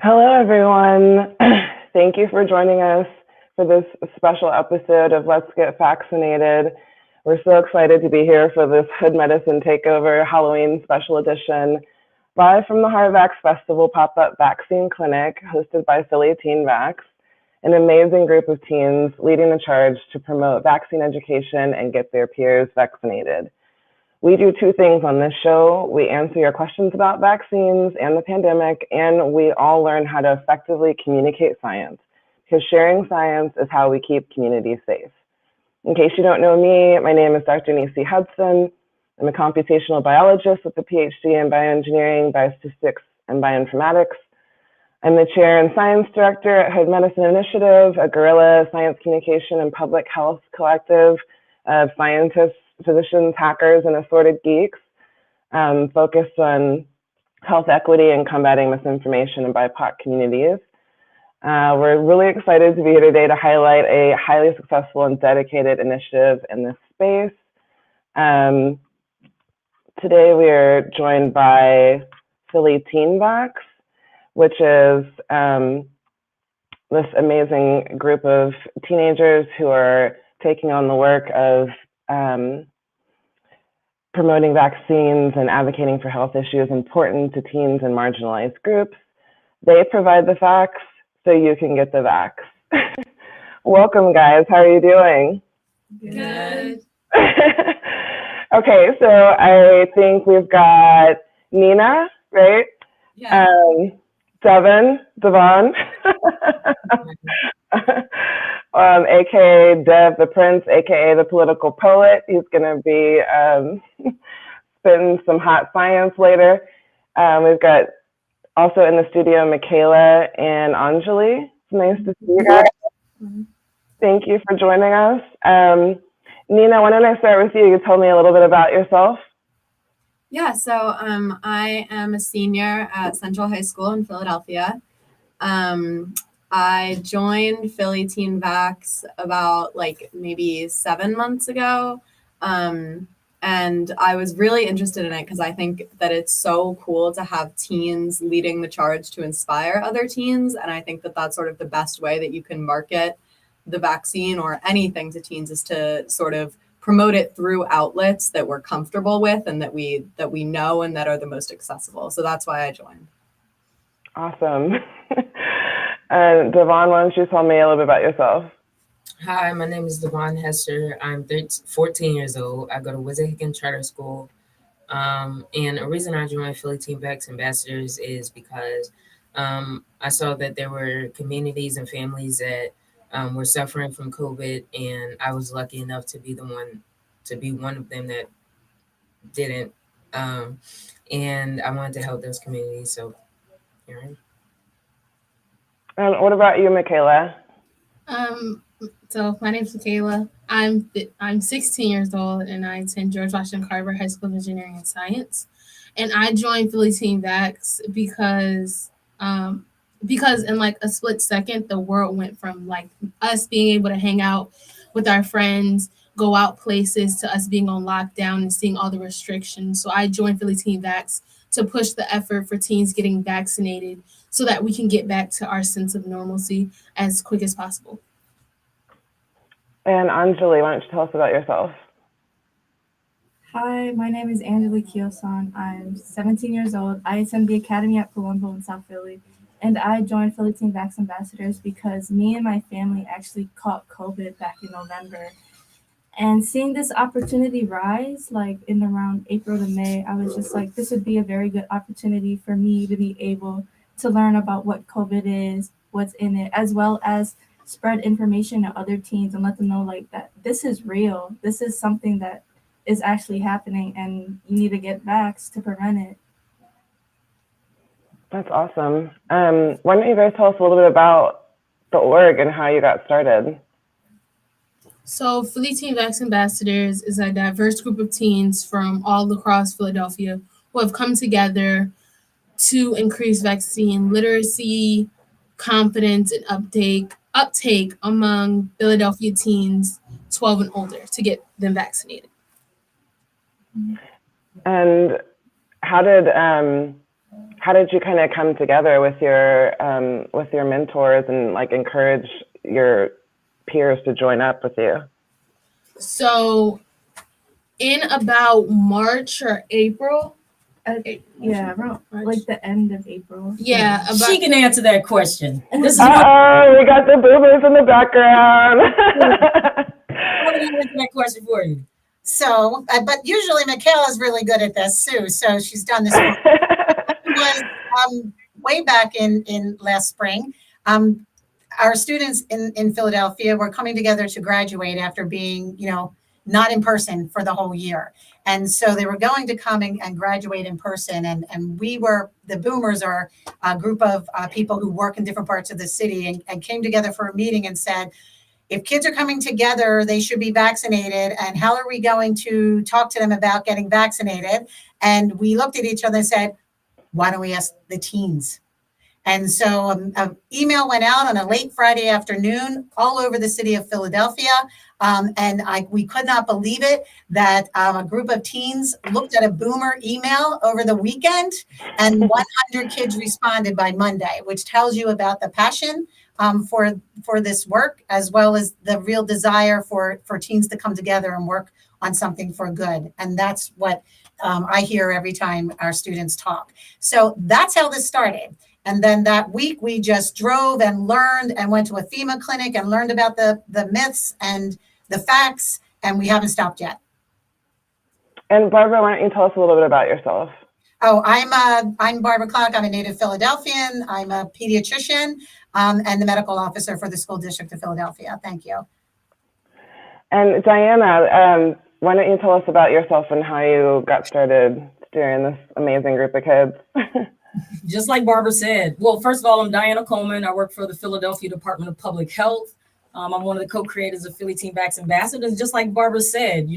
Hello, everyone. Thank you for joining us for this special episode of Let's Get Vaccinated. We're so excited to be here for this Hood Medicine Takeover Halloween special edition, live from the Heart Vax Festival pop-up vaccine clinic hosted by Philly Teen Vaxx, an amazing group of teens leading the charge to promote vaccine education and get their peers vaccinated. We do two things on this show. We answer your questions about vaccines and the pandemic, and we all learn how to effectively communicate science, because sharing science is how we keep communities safe. In case you don't know me, my name is Dr. Nisi Hudson. I'm a computational biologist with a PhD in bioengineering, biostatistics, and bioinformatics. I'm the chair and science director at Hood Medicine Initiative, a guerrilla science communication and public health collective of scientists, physicians, hackers, and assorted geeks, focused on health equity and combating misinformation in BIPOC communities. We're really excited to be here today to highlight a highly successful and dedicated initiative in this space. Today we are joined by Philly Teen Vaxx, which is this amazing group of teenagers who are taking on the work of promoting vaccines and advocating for health issues important to teens and marginalized groups. They provide the facts so you can get the vax. Welcome, guys. How are you doing? Good. Okay, so I think we've got Nina, right? Yeah. Devon, aka Dev the Prince, aka the political poet. He's going to be spitting some hot science later. We've got also in the studio Michaela and Anjali. It's nice to see you guys. Thank you for joining us. Nina, why don't I start with you? You tell me a little bit about yourself. Yeah, so I am a senior at Central High School in Philadelphia. I joined Philly Teen Vaxx about maybe 7 months ago. And I was really interested in it because I think that it's so cool to have teens leading the charge to inspire other teens. And I think that that's sort of the best way that you can market the vaccine or anything to teens, is to sort of promote it through outlets that we're comfortable with and that we know and that are the most accessible. So that's why I joined. Awesome. And Devon, why don't you tell me a little bit about yourself? Hi, my name is Devon Hester. I'm 14 years old. I go to Wissahickon Charter School. And the reason I joined Philly Teen Vaxx Ambassadors is because I saw that there were communities and families that were suffering from COVID, and I was lucky enough to be one of them that didn't. And I wanted to help those communities. So here I am. And what about you, Michaela? So my name's Michaela. I'm 16 years old, and I attend George Washington Carver High School of Engineering and Science. And I joined Philly Teen Vaxx because in like a split second, the world went from like us being able to hang out with our friends, go out places, to us being on lockdown and seeing all the restrictions. So I joined Philly Teen Vaxx to push the effort for teens getting vaccinated so that we can get back to our sense of normalcy as quick as possible. And Anjali, why don't you tell us about yourself? Hi, my name is Angela Kiosan. I'm 17 years old. I attend the Academy at Palumbo in South Philly. And I joined Philly Teen Vaxx Ambassadors because me and my family actually caught COVID back in November. And seeing this opportunity rise, like in around April to May, I was just like, this would be a very good opportunity for me to be able to learn about what COVID is, what's in it, as well as spread information to other teens and let them know like that this is real. This is something that is actually happening and you need to get vaxxed to prevent it. That's awesome. Why don't you guys tell us a little bit about the org and how you got started? So Philly Teen Vaxx Ambassadors is a diverse group of teens from all across Philadelphia who have come together to increase vaccine literacy, confidence, and uptake among Philadelphia teens 12 and older to get them vaccinated. And how did you kind of come together with your mentors and like encourage your peers to join up with you? So in about March or April, Around like the end of April. yeah, about She can answer that question. This is Uh-oh, we got the boo-boos in the background. I'm going to answer that question for you. So, but usually Michaela's really good at this, Sue. So she's done this one. It was way back in last spring. Our students in Philadelphia were coming together to graduate after being, not in person for the whole year. And so they were going to come and graduate in person. And we were, the Boomers are a group of people who work in different parts of the city and came together for a meeting and said, if kids are coming together, they should be vaccinated. And how are we going to talk to them about getting vaccinated? And we looked at each other and said, why don't we ask the teens? And so an email went out on a late Friday afternoon all over the city of Philadelphia. We could not believe it that a group of teens looked at a Boomer email over the weekend and 100 kids responded by Monday, which tells you about the passion for this work, as well as the real desire for teens to come together and work on something for good. And that's what I hear every time our students talk. So that's how this started. And then that week we just drove and learned and went to a FEMA clinic and learned about the myths and the facts, and we haven't stopped yet. And Barbara, why don't you tell us a little bit about yourself? Oh, I'm Barbara Clark. I'm a native Philadelphian. I'm a pediatrician and the medical officer for the School District of Philadelphia. Thank you. And Diana, why don't you tell us about yourself and how you got started steering this amazing group of kids? Just like Barbara said, well, first of all, I'm Diana Coleman. I work for the Philadelphia Department of Public Health. I'm one of the co-creators of Philly Teen Vaxx Ambassadors. Just like Barbara said,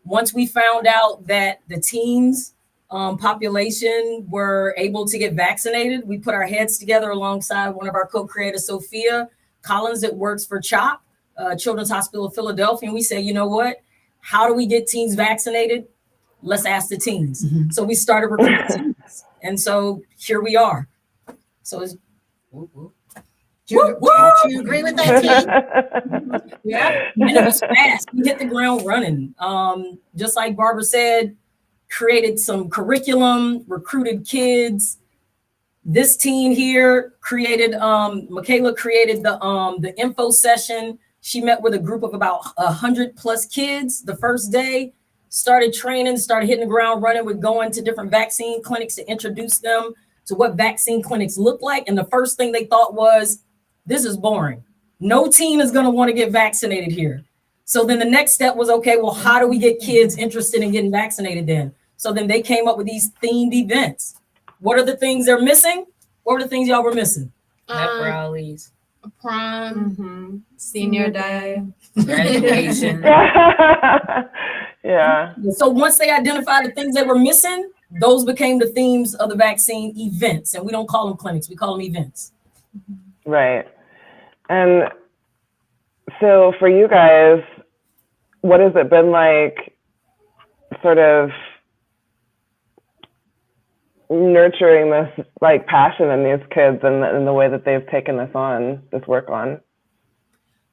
once we found out that the teens population were able to get vaccinated, we put our heads together alongside one of our co-creators, Sophia Collins, that works for CHOP, Children's Hospital of Philadelphia. And we said, you know what? How do we get teens vaccinated? Let's ask the teens. Mm-hmm. So we started recruiting teens. And so here we are. So it's do you agree with that, team? Yeah, and it was fast. We hit the ground running. Just like Barbara said, created some curriculum, recruited kids. This team here created, Michaela created the info session. She met with a group of about 100+ kids the first day, started training, started hitting the ground running with going to different vaccine clinics to introduce them to what vaccine clinics look like. And the first thing they thought was, this is boring. No teen is going to want to get vaccinated here. So then the next step was, okay, well, how do we get kids interested in getting vaccinated then? So then they came up with these themed events. What are the things they're missing? What were the things y'all were missing? Pep rallies, prom, senior day, graduation. Yeah. So once they identified the things they were missing, those became the themes of the vaccine events. And we don't call them clinics, we call them events. Right. And so for you guys, what has it been like sort of nurturing this like passion in these kids and the way that they've taken this work on?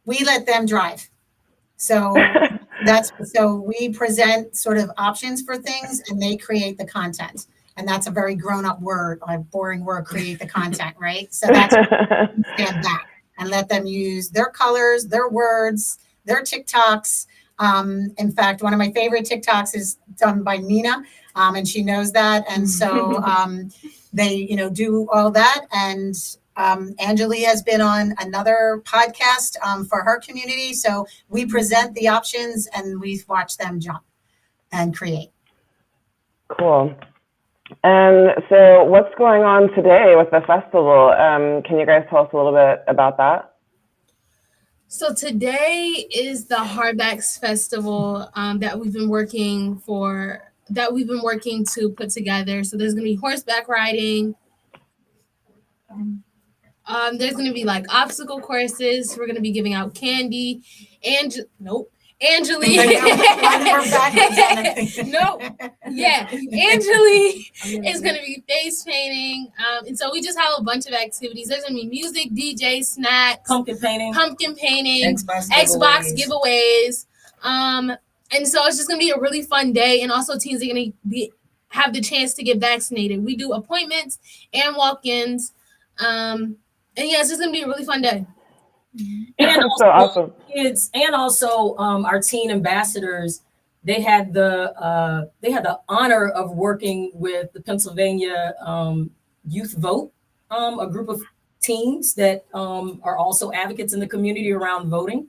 We let them drive. So so we present sort of options for things and they create the content. And that's a very grown-up word, a boring word, create the content, right? So that's stand back and let them use their colors, their words, their TikToks. In fact, one of my favorite TikToks is done by Nina, and she knows that. And so they, do all that. And Angeli has been on another podcast for her community. So we present the options and we watch them jump and create. Cool. And so what's going on today with the festival? Can you guys tell us a little bit about that? So today is the Hardbacks Festival that we've been working to put together. So there's gonna be horseback riding. There's gonna be like obstacle courses. We're gonna be giving out candy. Angeli. No. Yeah. Angeli is going to be face painting. And so we just have a bunch of activities. There's going to be music, DJ, snacks, pumpkin painting, Xbox giveaways. And so it's just going to be a really fun day. And also teens are going to have the chance to get vaccinated. We do appointments and walk-ins. And yeah, it's just going to be a really fun day. And also, so awesome. Kids, and also our teen ambassadors, they had the honor of working with the Pennsylvania Youth Vote, a group of teens that are also advocates in the community around voting.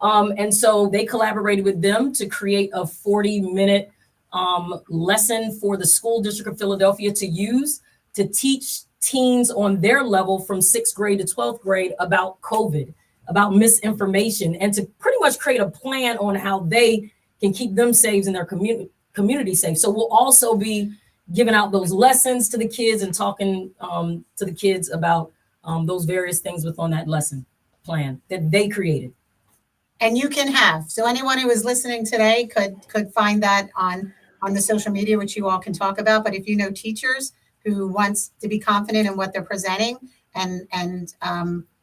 And so they collaborated with them to create a 40-minute lesson for the school district of Philadelphia to use to teach teens on their level from 6th grade to 12th grade about COVID, about misinformation, and to pretty much create a plan on how they can keep them safe and their community safe. So we'll also be giving out those lessons to the kids and talking to the kids about those various things within that lesson plan that they created. And you can have. So anyone who is listening today could find that on the social media, which you all can talk about. But if you know teachers who wants to be confident in what they're presenting and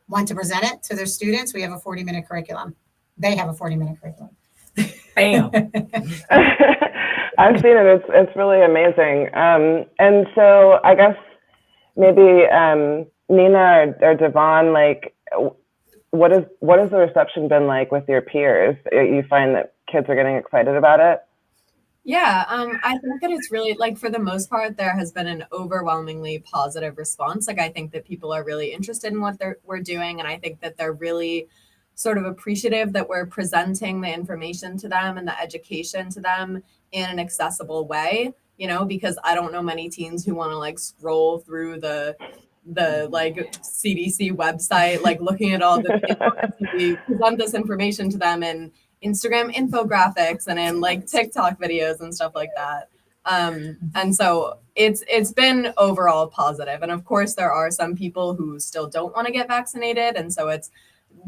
want to present it to their students, we have a 40-minute curriculum. They have a 40-minute curriculum. Bam. I've seen it. It's really amazing. And so I guess maybe Nina or Devon, like, what has the reception been like with your peers? You find that kids are getting excited about it? Yeah, I think that it's really, like, for the most part, there has been an overwhelmingly positive response. Like, I think that people are really interested in what we're doing, and I think that they're really sort of appreciative that we're presenting the information to them and the education to them in an accessible way, because I don't know many teens who want to, like, scroll through the like CDC website, like looking at all the we present this information to them in Instagram infographics and in like TikTok videos and stuff like that. And so it's been overall positive. And of course, there are some people who still don't want to get vaccinated. And so it's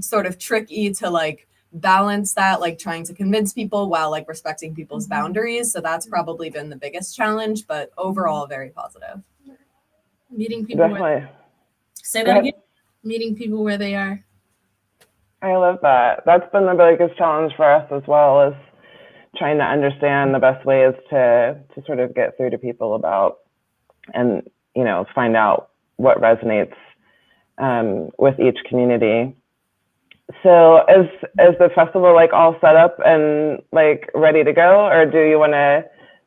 sort of tricky to like balance that, like trying to convince people while like respecting people's boundaries. So that's probably been the biggest challenge, but overall very positive. Meeting people. Definitely. Say that again. Meeting people where they are. I love that. That's been the biggest challenge for us as well, is trying to understand the best ways to sort of get through to people about and, find out what resonates with each community. So is the festival like all set up and like ready to go, or do you want to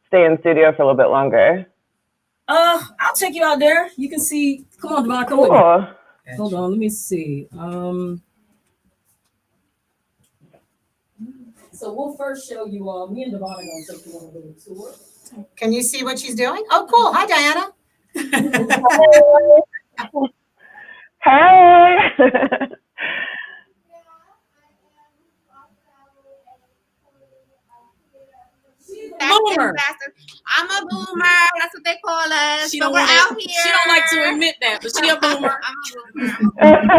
stay in studio for a little bit longer? I'll take you out there. You can see. Come on, Devon, come Cool. with me. Hold on, let me see. So we'll first show you all. Me and Devon are going to take you on a little tour. Can you see what she's doing? Oh, cool. Hi, Diana. Hey. Back boomer. I'm a boomer. That's what they call us. She So don't we're want out to. here. She don't like to admit that, but she a boomer. I'm a boomer.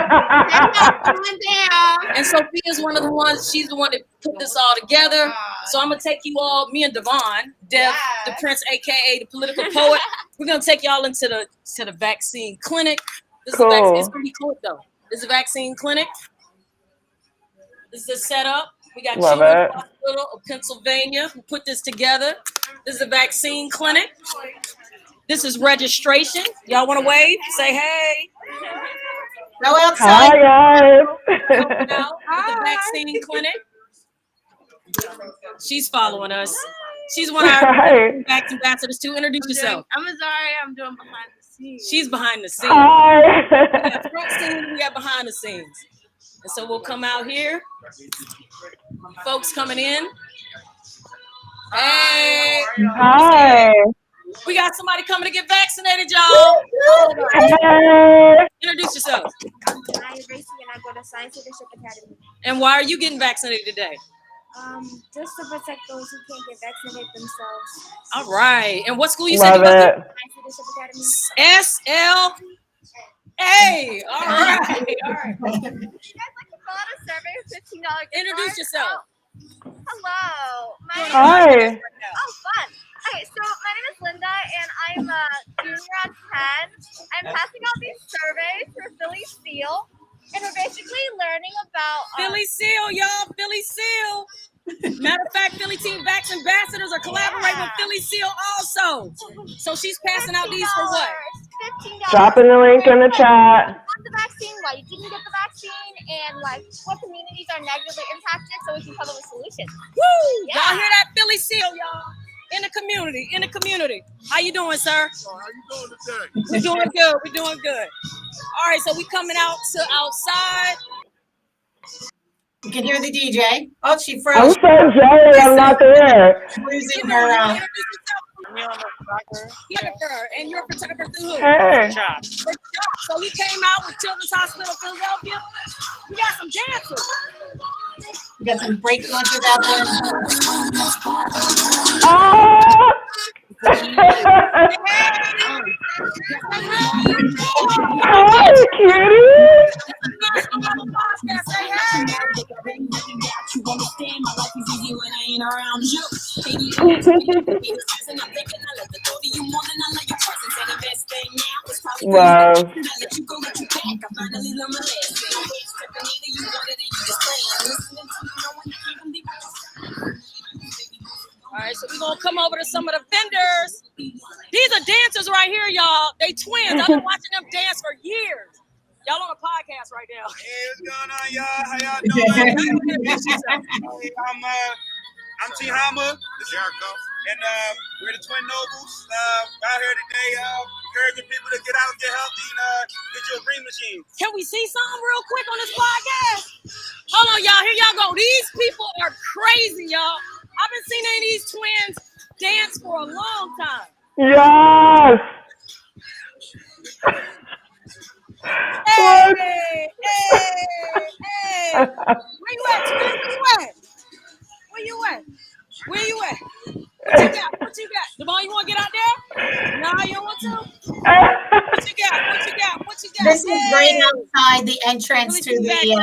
Coming down. And Sophia's one of the ones. She's the one that put this all together. So I'm gonna take you all. Me and Devon, Dev, the Prince, aka the political poet. We're gonna take y'all into the vaccine clinic. This is it's gonna be cool though. This is a vaccine clinic. This is the setup. We got Children's Hospital of Pennsylvania who put this together. This is a vaccine clinic. This is registration. Y'all want to wave? Say hey. Go outside. Hi, guys. The vaccine clinic. She's following us. She's one of our Vax ambassadors too. Introduce yourself. I'm sorry. I'm doing behind the scenes. She's behind the scenes. Hi. We got front scenes. We got behind the scenes. And so we'll come out here. Folks coming in. Hey. Hi. We got somebody coming to get vaccinated, y'all. Hey. Introduce yourself. I'm Gracie and I go to Science Leadership Academy. And why are you getting vaccinated today? Just to protect those who can't get vaccinated themselves. All right. And what school you Love said you went to? Science Leadership Academy. SL. All right. All right. You guys like to fill out a survey with $15 Introduce yourself. Hello. Hi. Oh, fun. Okay, so my name is Linda, and I'm a junior at 10. I'm passing out these surveys for Philly Seal, and we're basically learning about Philly Seal, y'all. Philly Seal. Matter of fact, Philly Teen Vaxx ambassadors are collaborating with Philly Seal also. So she's passing out these for what? $15. Dropping the link in the chat. The vaccine, why you didn't get the vaccine, and like what communities are negatively impacted, so we can come up with solutions. Woo! Yeah. Y'all hear that? Philly Seal, y'all. In the community, in the community. How you doing, sir? How you doing today? We're doing good. We're doing good. All right, so we coming out to outside. You can hear the DJ. Oh, she I'm froze. so jelly I'm not there. Losing her. Jennifer, and you're a photographer through who? Hey. So we came out with Children's Hospital of Philadelphia. We got some dancers. We got some break lunches out there. Oh. Hi, cutie. Wow. All right, so we're going to come over to some of the vendors. These are dancers right here, y'all. They twins. I've been watching them dance for years. Y'all on a podcast right now. Hey, what's going on, y'all? How y'all doing? I'm T. Hama, the Jericho, and we're the Twin Nobles out here today, encouraging people to get out and get healthy and get your green machine. Can we see something real quick on this podcast? Hold on, y'all. Here y'all go. These people are crazy, y'all. I've been seeing these twins dance for a long time. Yes. Hey, hey, hey. Where you at, twin? Where you at? Where you at? What you got? What you got? Devon, you want to get out there? No, you don't want to? What you got? What you got? What you got? This is right outside the entrance to the vaccine.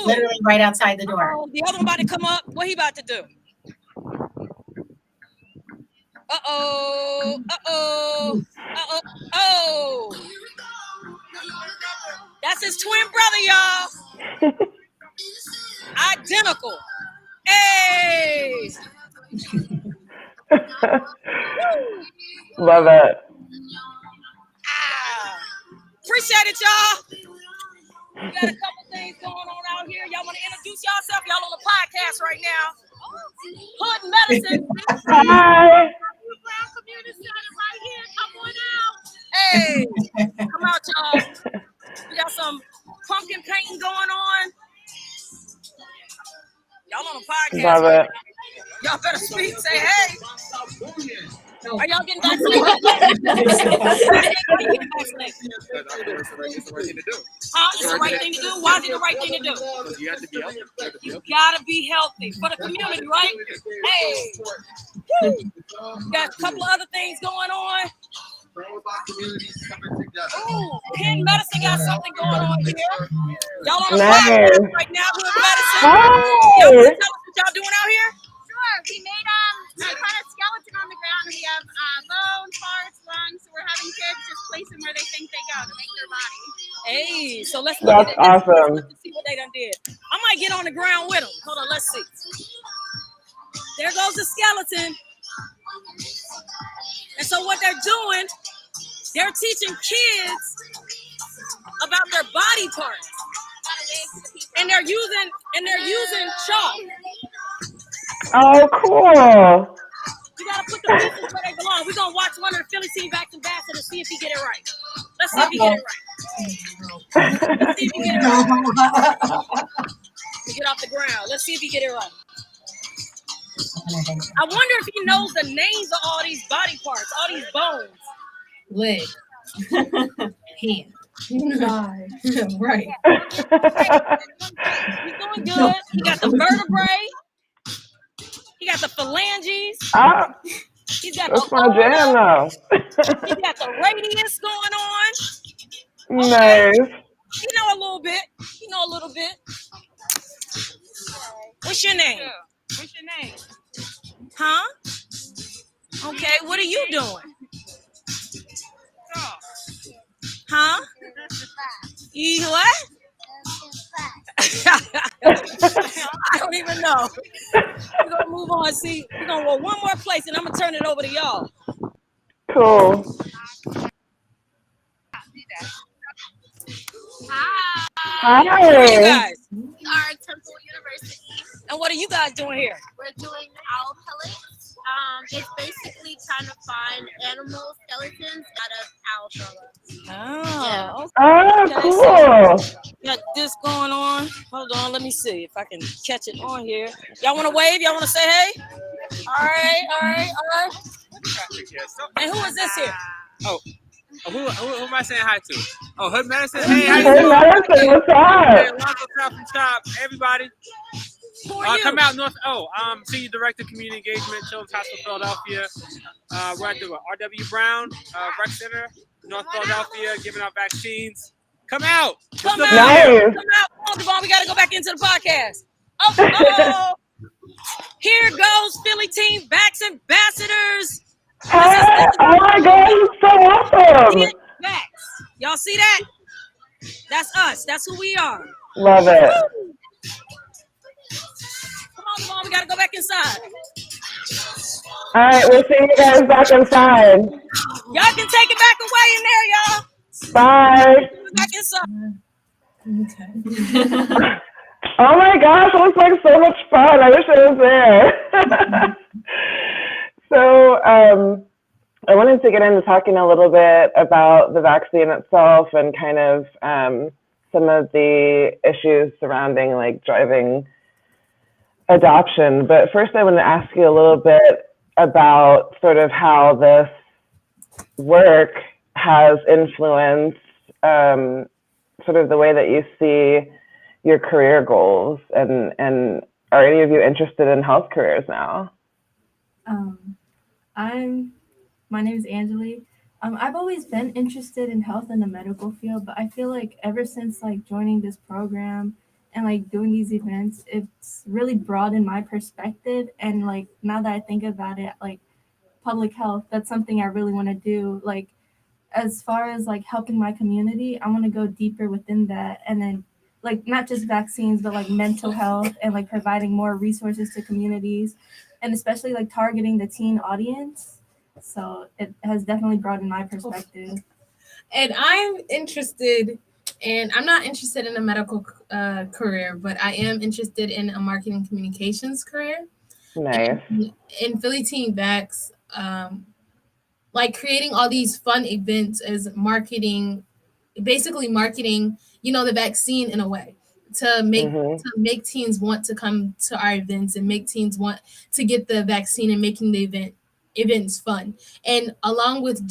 Literally right outside the door. Oh, the other one about to come up. What he about to do? Uh-oh. Uh-oh. Uh-oh. Oh. That's his twin brother, y'all. Identical. Hey. Love it. Appreciate it, y'all. We got a couple things going on out here. Y'all want to introduce yourself? Y'all on the podcast right now. Hood Medicine. Hi. Hey, come out, y'all. We got some pumpkin painting going on. Y'all on the podcast. Love right it. now. Y'all better speak. Say hey. Are y'all getting vaccinated? Huh? It's the right thing to do. Why is it the right thing to do? You have to be healthy. You gotta be healthy for the community, right? Hey, woo. Got a couple of other things going on. Ooh, Penn Medicine got something going on here. Y'all on a podcast right now with medicine. Y'all want to tell us what y'all doing out here? Sure. We made a kind of skeleton on the ground. We have bones, parts, lungs. So we're having kids just place them where they think they go to make their body. Hey, so let's look at it. Awesome. Let's see what they done did. I might get on the ground with them. Hold on, let's see. There goes the skeleton. And so what they're doing, they're teaching kids about their body parts. And they're using chalk. Oh, cool. You gotta put the pieces where they belong. We're gonna watch one of the Philly Teen Vaxx ambassadors see if he get it right. Let's see if he get it right. Let's see if he get it right. Get off the ground. Let's see if he get it right. I wonder if he knows the names of all these body parts, all these bones. Leg. Hand. Right. He's doing good. He got the vertebrae. He got the phalanges. He's got That's the my jam, though. He got the radius going on. Nice. You know a little bit. You know a little bit. What's your name? What's your name? Huh? Okay, what are you doing? Huh? You what? I don't even know. We're gonna move on. See, we're gonna go one more place and I'm gonna turn it over to y'all. Cool. Hi. Who are you guys? We are at Temple University. And what are you guys doing here? We're doing owl pellets. It's basically trying to find animal skeletons out of owl pellets. Oh, Oh, cool. Got this going on. Hold on, let me see if I can catch it on here. Y'all want to wave? Y'all want to say hey? All right. And who is this here? Who am I saying hi to? Oh, Hood Medicine. Hey, how you Hood doing? Medicine, what's Hey, up? Lonzo Top from Top. Everybody. Who are you? Come out north. I'm Senior Director of Community Engagement, Children's Hospital Philadelphia. We're at the R.W. Brown Rec Center, North Philadelphia, giving out vaccines. Come out. Come out. Nice. Come out. Come on, Devon. We got to go back into the podcast. Oh. Here goes Philly Teen Vaxx ambassadors. Hey, oh my God, it's so awesome. Vaxx. Y'all see that? That's us. That's who we are. Love it. Woo. Come on, Devon. We got to go back inside. All right, we'll see you guys back inside. Y'all can take it back away in there, y'all. Bye. Back inside. Okay. Oh my gosh, it looks like so much fun. I wish I was there. So I wanted to get into talking a little bit about the vaccine itself and kind of some of the issues surrounding like driving adoption. But first I want to ask you a little bit about sort of how this work has influenced sort of the way that you see your career goals, and are any of you interested in health careers now? My name is Angeli. I've always been interested in health in the medical field, but I feel like ever since like joining this program and like doing these events, it's really broadened my perspective. And like now that I think about it, like public health, that's something I really want to do. Like as far as like helping my community, I want to go deeper within that, and then like not just vaccines, but like mental health and like providing more resources to communities, and especially like targeting the teen audience. So it has definitely broadened my perspective. And I'm interested, and I'm not interested in a medical career, but I am interested in a marketing communications career. Nice. In Philly Teen Vaxx, like creating all these fun events as marketing, basically marketing, the vaccine in a way to make teens want to come to our events and make teens want to get the vaccine and making the events fun. And along with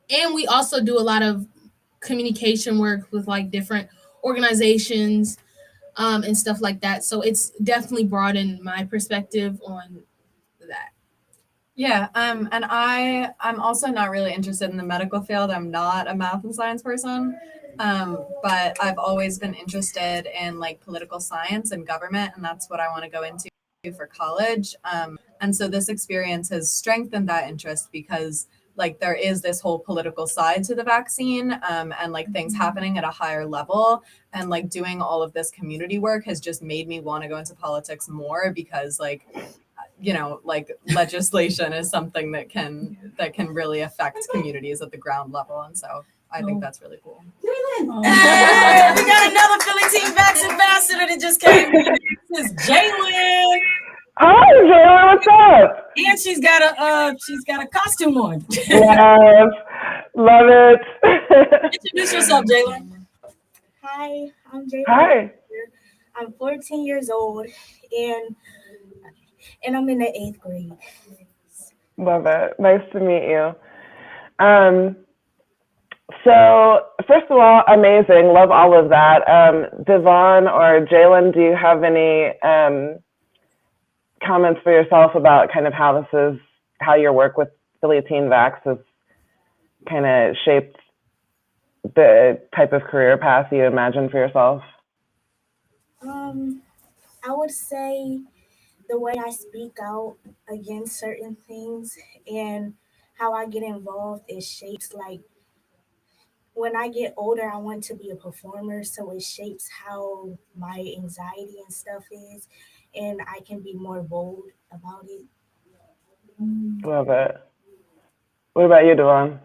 and we also do a lot of communication work with like different organizations and stuff like that. So it's definitely broadened my perspective on that. Yeah, and I'm also not really interested in the medical field. I'm not a math and science person, but I've always been interested in like political science and government, and that's what I want to go into for college. And so this experience has strengthened that interest because like there is this whole political side to the vaccine, and like things happening at a higher level, and like doing all of this community work has just made me want to go into politics more because like like legislation is something that can really affect communities at the ground level, and so I think that's really cool. Hey, we got another Philly Teen Vaxx ambassador that just came in. This is Jalen. Hi, Jalen. What's up? And she's got a costume on. Yes, love it. Introduce yourself, Jalen. Hi, I'm Jalen. Hi. I'm 14 years old, and I'm in the 8th grade. Love it. Nice to meet you. So first of all, amazing. Love all of that. Devon or Jalen, do you have any comments for yourself about kind of how your work with Philly Teen Vaxx has kind of shaped the type of career path you imagine for yourself? I would say the way I speak out against certain things and how I get involved, it shapes like when I get older, I want to be a performer, so it shapes how my anxiety and stuff is, and I can be more bold about it. Love it. What about you, Devon?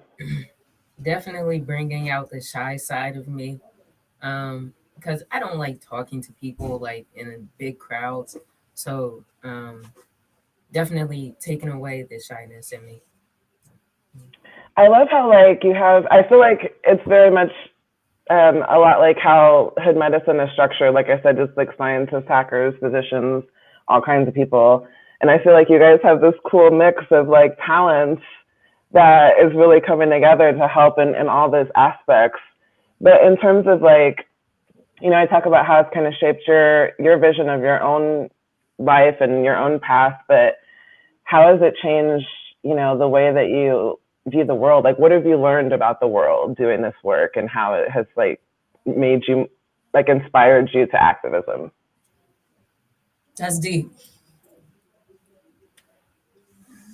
Definitely bringing out the shy side of me, because I don't like talking to people like in big crowds. So definitely taking away the shyness in me. I love how like I feel like it's very much a lot like how hood medicine is structured. Like I said, just like scientists, hackers, physicians, all kinds of people. And I feel like you guys have this cool mix of like talents that is really coming together to help in all those aspects. But in terms of like, I talk about how it's kind of shaped your vision of your own life and your own path, but how has it changed, the way that you view the world? Like, what have you learned about the world doing this work, and how it has like made you, like, inspired you to activism? That's deep.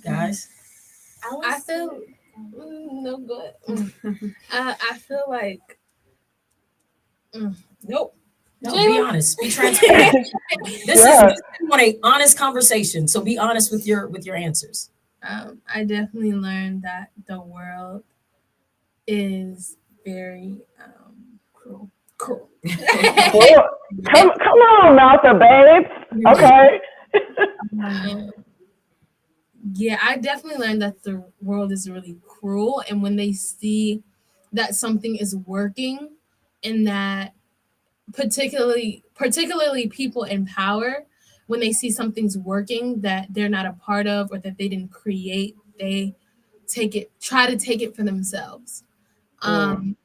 Guys? I feel no good. I feel like nope. No, be honest. Be transparent. This is we want an honest conversation. So be honest with your answers. I definitely learned that the world is very cruel. Cool. Come on, Malta, babe. Okay. Yeah, I definitely learned that the world is really cruel, and when they see that something is working, and that particularly people in power, when they see something's working that they're not a part of or that they didn't create, they try to take it for themselves, and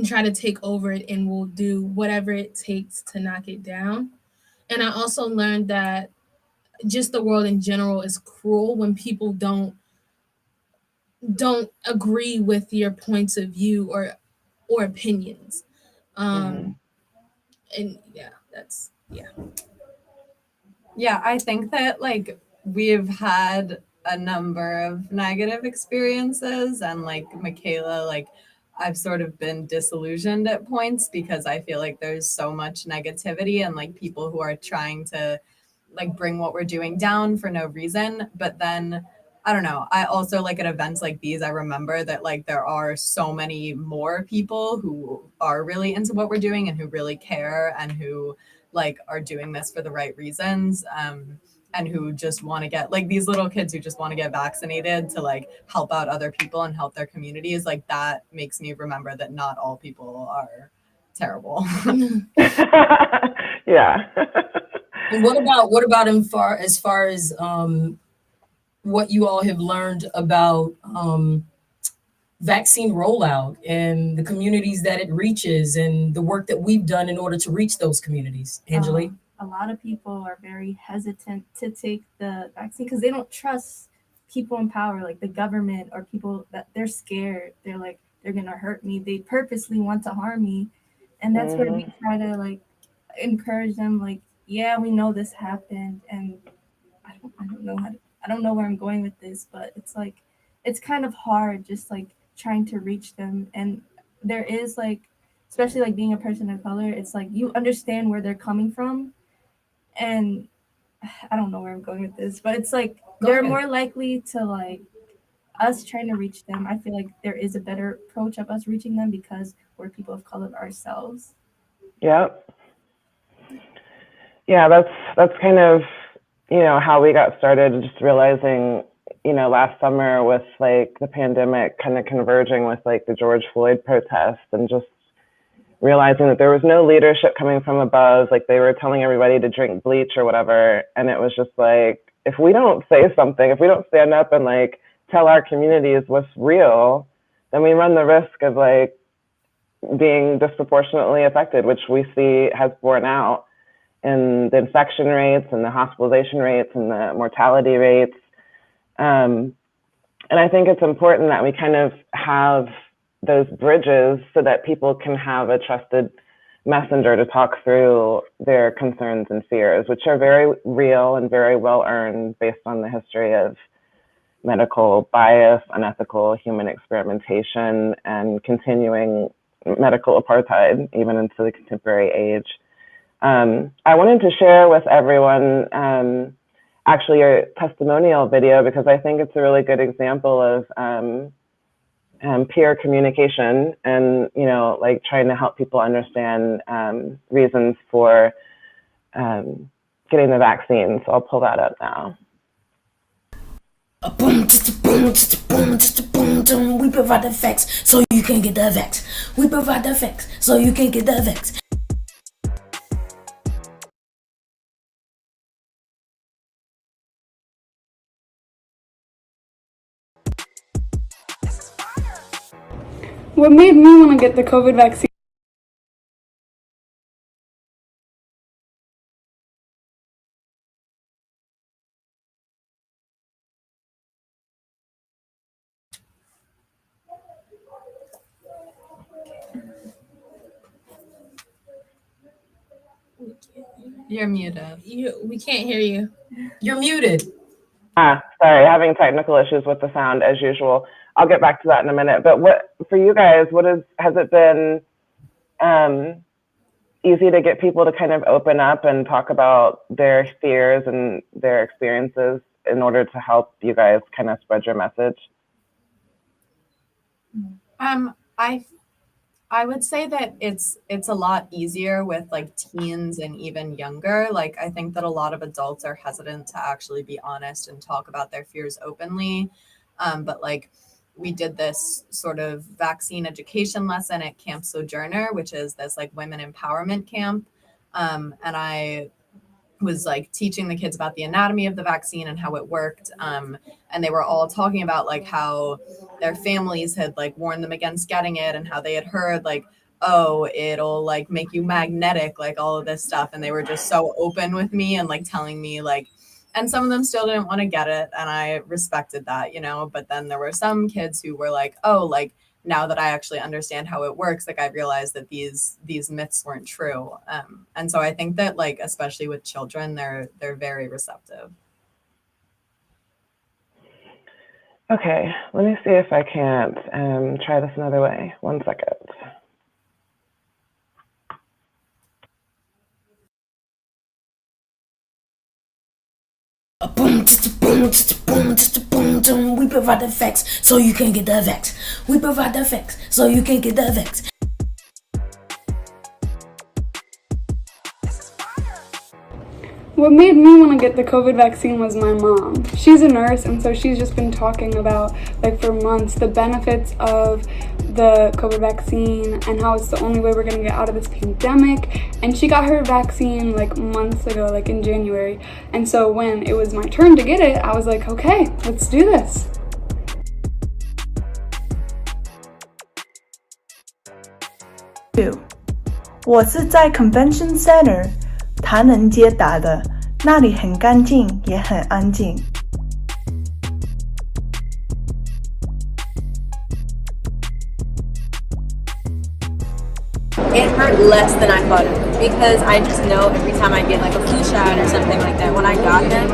try to take over it, and will do whatever it takes to knock it down. And I also learned that just the world in general is cruel when people don't agree with your points of view or opinions. And Yeah, I think that like we've had a number of negative experiences, and like Michaela, like I've sort of been disillusioned at points because I feel like there's so much negativity and like people who are trying to like bring what we're doing down for no reason. But then I don't know, I also like at events like these, I remember that like there are so many more people who are really into what we're doing and who really care and who like are doing this for the right reasons, and who just want to get like these little kids who just want to get vaccinated to like help out other people and help their communities. Like that makes me remember that not all people are terrible. Yeah. And what about as far as what you all have learned about vaccine rollout and the communities that it reaches and the work that we've done in order to reach those communities. Angelique? A lot of people are very hesitant to take the vaccine because they don't trust people in power, like the government, or people that they're scared. They're like, they're going to hurt me. They purposely want to harm me. And that's where we try to like encourage them, like, yeah, we know this happened. And I don't know where I'm going with this, but it's like, it's kind of hard just like trying to reach them. And there is like, especially like being a person of color, it's like you understand where they're coming from. And I don't know where I'm going with this, but it's like they're more likely to like us trying to reach them. I feel like there is a better approach of us reaching them because we're people of color ourselves. Yep. Yeah, that's kind of, you know, how we got started, just realizing, you know, last summer with like the pandemic kind of converging with like the George Floyd protests, and just realizing that there was no leadership coming from above. Like they were telling everybody to drink bleach or whatever. And it was just like, if we don't say something, if we don't stand up and like tell our communities what's real, then we run the risk of like being disproportionately affected, which we see has borne out in the infection rates and the hospitalization rates and the mortality rates. And I think it's important that we kind of have those bridges so that people can have a trusted messenger to talk through their concerns and fears, which are very real and very well earned based on the history of medical bias, unethical human experimentation, and continuing medical apartheid even into the contemporary age. I wanted to share with everyone actually your testimonial video, because I think it's a really good example of peer communication and, you know, like trying to help people understand reasons for getting the vaccine. So I'll pull that up now. We provide the facts so you can get the vax. We provide the facts so you can get the vax. What made me want to get the COVID vaccine? You're muted. We can't hear you. You're muted. Sorry, having technical issues with the sound as usual. I'll get back to that in a minute. But what, for you guys, has it been easy to get people to kind of open up and talk about their fears and their experiences in order to help you guys kind of spread your message? I would say that it's a lot easier with like teens and even younger. Like I think that a lot of adults are hesitant to actually be honest and talk about their fears openly. But like we did this sort of vaccine education lesson at Camp Sojourner, which is this like women empowerment camp. And I was like teaching the kids about the anatomy of the vaccine and how it worked. And they were all talking about like how their families had like warned them against getting it, and how they had heard like, oh, it'll like make you magnetic, like all of this stuff. And they were just so open with me and like telling me like, and some of them still didn't want to get it. And I respected that, you know, but then there were some kids who were like, oh, like now that I actually understand how it works, like I realized that these myths weren't true. And so I think that like, especially with children, they're very receptive. Okay, let me see if I can't try this another way. 1 second. We provide the facts so you can get the vax. We provide the facts so you can get the vax. What made me want to get the COVID vaccine was my mom. She's a nurse, and so she's just been talking about, like for months, the benefits of the COVID vaccine and how it's the only way we're going to get out of this pandemic. And she got her vaccine like months ago, like in January. And so when it was my turn to get it, I was like, okay, let's do this. 我是在 Convention Center 唐人街打的，那里很干净也很安静。It hurt less than I thought it would because I just know every time I get like a flu shot or something like that, when I got them,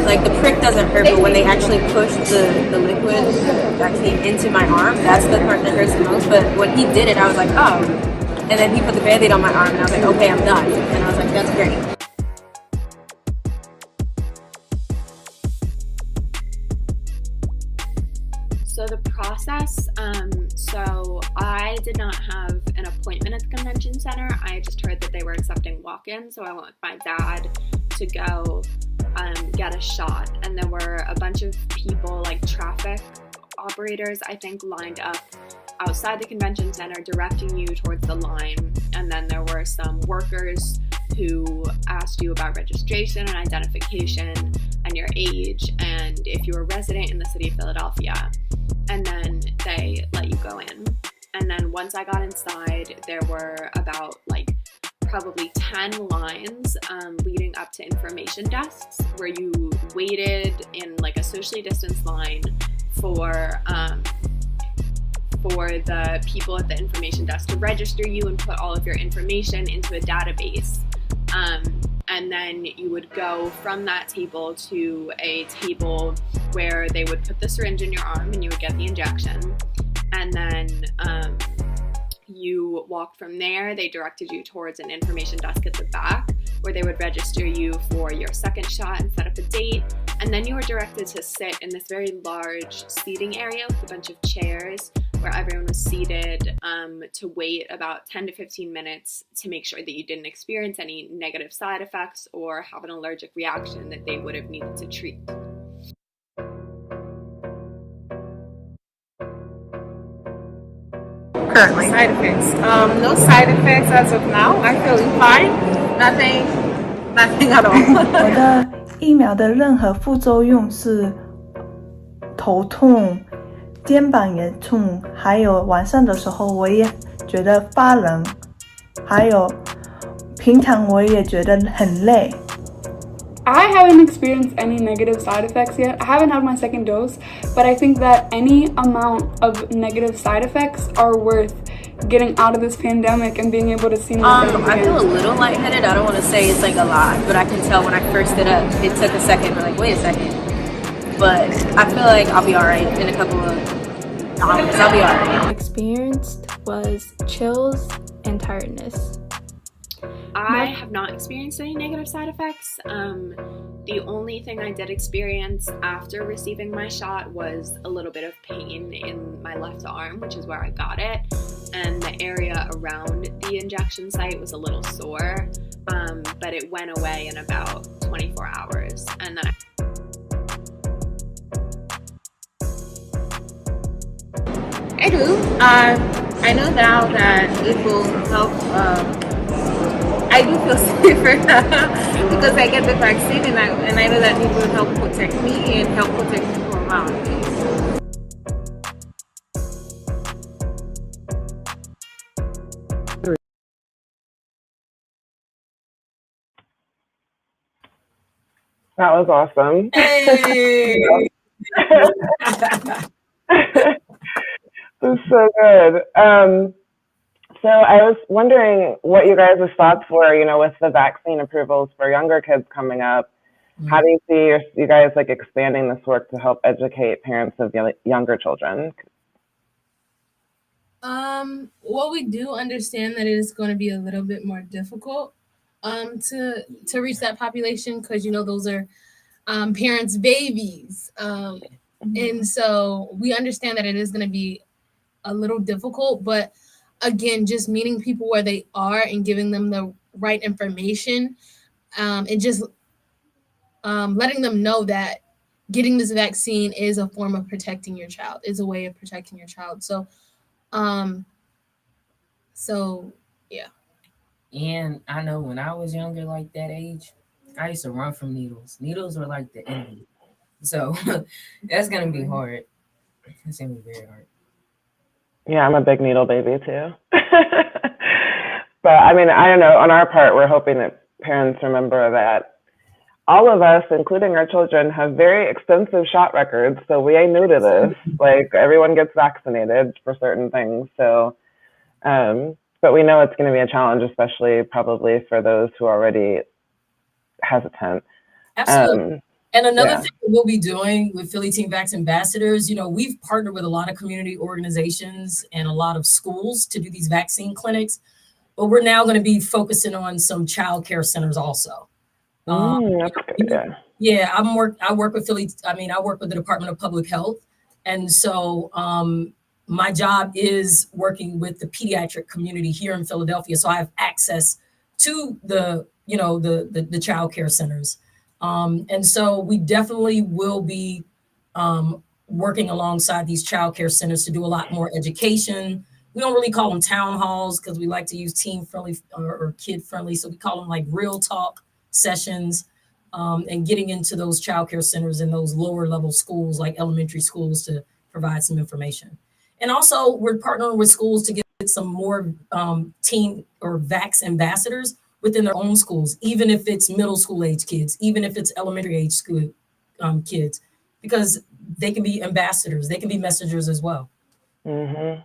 like the prick doesn't hurt, but when they actually push the liquid vaccine into my arm, that's the part that hurts the most. But when he did it, I was like, oh. And then he put the Band-Aid on my arm and I was like, okay, I'm done. And I was like, that's great. So the process, so I did not have an appointment at the convention center. I just heard that they were accepting walk-ins, so I went with my dad to go get a shot. And there were a bunch of people, like traffic operators, I think, lined up outside the convention center directing you towards the line. And then there were some workers who asked you about registration and identification and your age and if you were a resident in the city of Philadelphia. And then they let you go in. And then once I got inside, there were about like probably 10 lines leading up to information desks where you waited in like a socially distanced line for the people at the information desk to register you and put all of your information into a database. And then you would go from that table to a table where they would put the syringe in your arm and you would get the injection. And then you walked from there. They directed you towards an information desk at the back where they would register you for your second shot and set up a date. And then you were directed to sit in this very large seating area with a bunch of chairs where everyone was seated to wait about 10 to 15 minutes to make sure that you didn't experience any negative side effects or have an allergic reaction that they would have needed to treat. Currently. Side effects. No side effects as of now. I feel fine. Nothing at all. 我的疫苗的任何副作用是头痛、肩膀也痛，还有晚上的时候我也觉得发冷，还有平常我也觉得很累。I haven't experienced any negative side effects yet. I haven't had my second dose, but I think that any amount of negative side effects are worth getting out of this pandemic and being able to see my friends again. I feel a little lightheaded. I don't want to say it's like a lot, but I can tell when I first did it, it took a second. We're like, wait a second. But I feel like I'll be all right in a couple of hours. I'll be all right. Experienced was chills and tiredness. I have not experienced any negative side effects. The only thing I did experience after receiving my shot was a little bit of pain in my left arm, which is where I got it, and the area around the injection site was a little sore, but it went away in about 24 hours. And then I do. I know now that it will help. I do feel safer because I get the vaccine and I know that it will help protect me and help protect people around me. That was awesome. Hey! This is so good. So I was wondering what you guys' thoughts were, you know, with the vaccine approvals for younger kids coming up. How do you see you guys like expanding this work to help educate parents of younger children? Well, we do understand that it is going to be a little bit more difficult to reach that population because, you know, those are parents' babies. And so we understand that it is going to be a little difficult, but again, just meeting people where they are and giving them the right information and just letting them know that getting this vaccine is a form of protecting your child, is a way of protecting your child. So yeah. And I know when I was younger, like that age, I used to run from needles. Needles were like the enemy. So that's going to be hard. It's going to be very hard. Yeah, I'm a big needle baby too. But I mean, I don't know, on our part, we're hoping that parents remember that all of us, including our children, have very extensive shot records. So we ain't new to this. Like, everyone gets vaccinated for certain things. So, but we know it's going to be a challenge, especially probably for those who are already hesitant. Absolutely. And another yeah. thing that we'll be doing with Philly Teen Vaxx ambassadors, you know, we've partnered with a lot of community organizations and a lot of schools to do these vaccine clinics, but we're now going to be focusing on some child care centers also. That's good. Yeah, I work with I work with the Department of Public Health. And so my job is working with the pediatric community here in Philadelphia. So I have access to the child care centers. And so we definitely will be working alongside these child care centers to do a lot more education. We don't really call them town halls because we like to use teen friendly or kid friendly. So we call them like real talk sessions, and getting into those child care centers in those lower level schools, like elementary schools, to provide some information. And also we're partnering with schools to get some more teen or vax ambassadors within their own schools, even if it's middle school age kids, even if it's elementary age school kids, because they can be ambassadors, they can be messengers as well. Mm-hmm.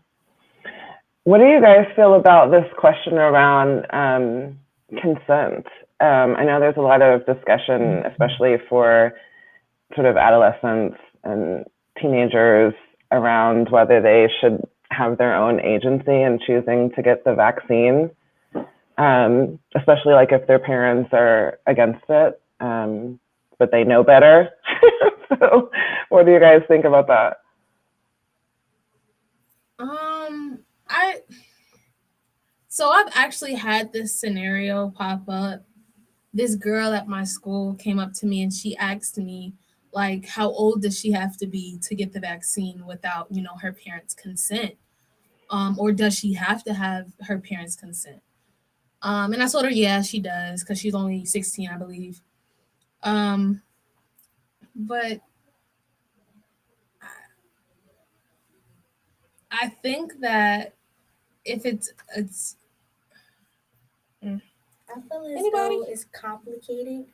What do you guys feel about this question around consent? I know there's a lot of discussion, especially for sort of adolescents and teenagers, around whether they should have their own agency in choosing to get the vaccine, especially like if their parents are against it, but they know better. So what do you guys think about that? So I've actually had this scenario pop up. This girl at my school came up to me and she asked me, like, how old does she have to be to get the vaccine without, her parents' consent? Or does she have to have her parents' consent? And I told her, yeah, she does, because she's only 16, I believe. But I think that if it's I feel as though it's complicated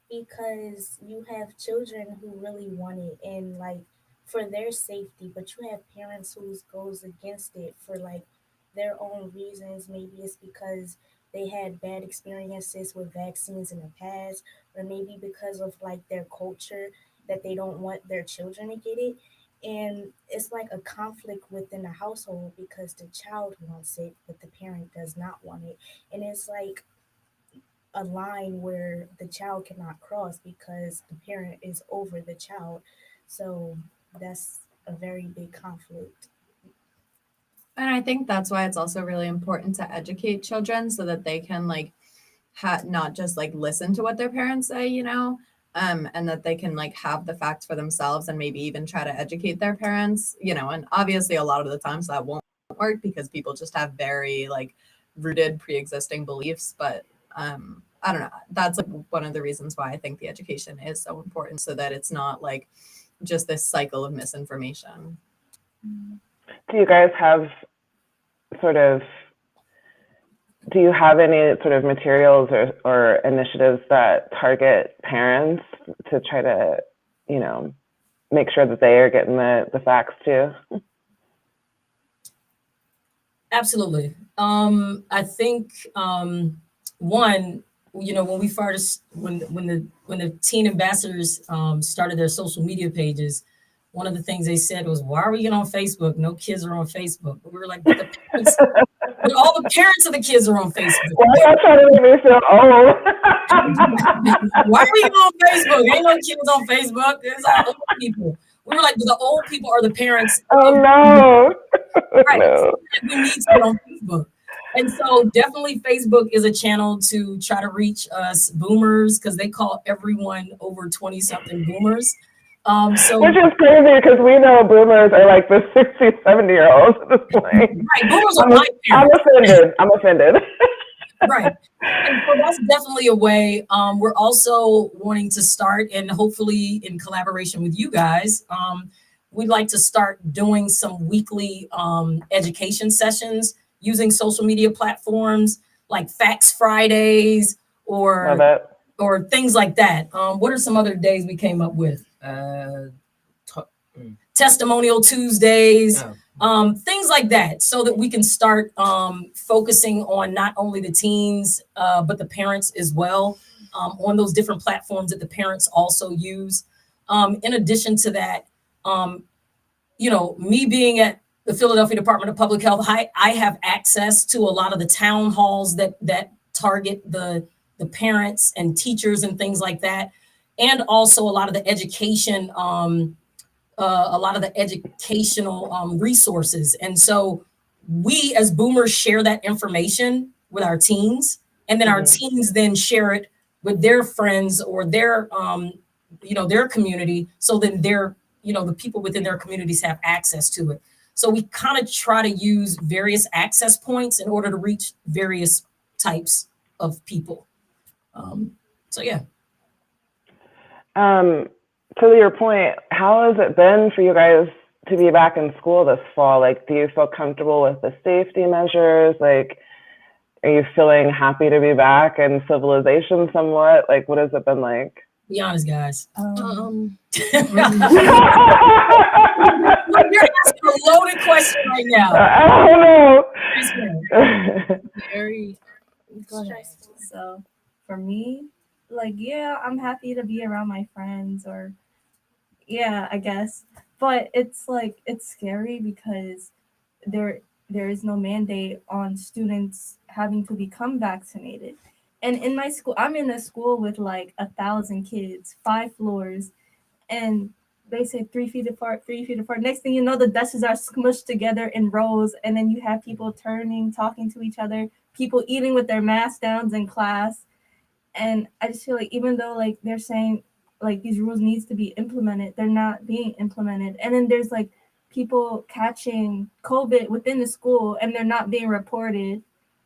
because you have children who really want it and like for their safety, but you have parents who goes against it for like their own reasons. Maybe it's because they had bad experiences with vaccines in the past, or maybe because of like their culture that they don't want their children to get it. And it's like a conflict within the household because the child wants it, but the parent does not want it. And it's like a line where the child cannot cross because the parent is over the child. So that's a very big conflict. And I think that's why it's also really important to educate children so that they can like not just like listen to what their parents say, and that they can like have the facts for themselves and maybe even try to educate their parents, and obviously a lot of the times that won't work because people just have very like rooted pre-existing beliefs. But I don't know. That's like one of the reasons why I think the education is so important, so that it's not like just this cycle of misinformation. Do you guys have do you have any sort of materials or initiatives that target parents to try to, make sure that they are getting the facts too? Absolutely. I think one, when we first when the teen ambassadors started their social media pages, one of the things they said was, "Why are we getting on Facebook? No kids are on Facebook." But we were like, "But the parents, but all the parents of the kids are on Facebook." Why are y'all trying to make me feel old? Why are we on Facebook? Ain't no kids on Facebook. It's all old people. We were like, the old people are the parents. Oh no! Right. No. We need to get on Facebook. And so definitely Facebook is a channel to try to reach us boomers, because they call everyone over 20 something boomers. Which is crazy because we know boomers are like the 60, 70-year-olds at this point. Right. Boomers are my parents. I'm offended. Right. And so that's definitely a way. We're also wanting to start, and hopefully in collaboration with you guys, we'd like to start doing some weekly education sessions using social media platforms like Facts Fridays Love it. or things like that. What are some other days we came up with? Testimonial Tuesdays, things like that, so that we can start focusing on not only the teens, but the parents as well, on those different platforms that the parents also use. In addition to that, you know, me being at the Philadelphia Department of Public Health, I have access to a lot of the town halls that target the parents and teachers and things like that, and also a lot of the education, a lot of the educational resources. And so we as boomers share that information with our teens, and then our teens then share it with their friends or their, you know, their community. So then their, you know, the people within their communities have access to it. So we kind of try to use various access points in order to reach various types of people. So yeah. To your point, how has it been for you guys to be back in school this fall? Like, do you feel comfortable with the safety measures? Like, are you feeling happy to be back in civilization somewhat? Like, what has it been like? Be honest, guys. You're asking a loaded question right now. I don't know. Very stressful. So for me, like, yeah, I'm happy to be around my friends, or yeah, I guess. But it's like, it's scary because there is no mandate on students having to become vaccinated. And in my school, I'm in a school with like 1,000 kids, 5 floors, and they say 3 feet apart, 3 feet apart. Next thing you know, the desks are smushed together in rows, and then you have people turning, talking to each other, people eating with their masks down in class. And I just feel like even though like they're saying like these rules needs to be implemented, they're not being implemented. And then there's like people catching COVID within the school and they're not being reported.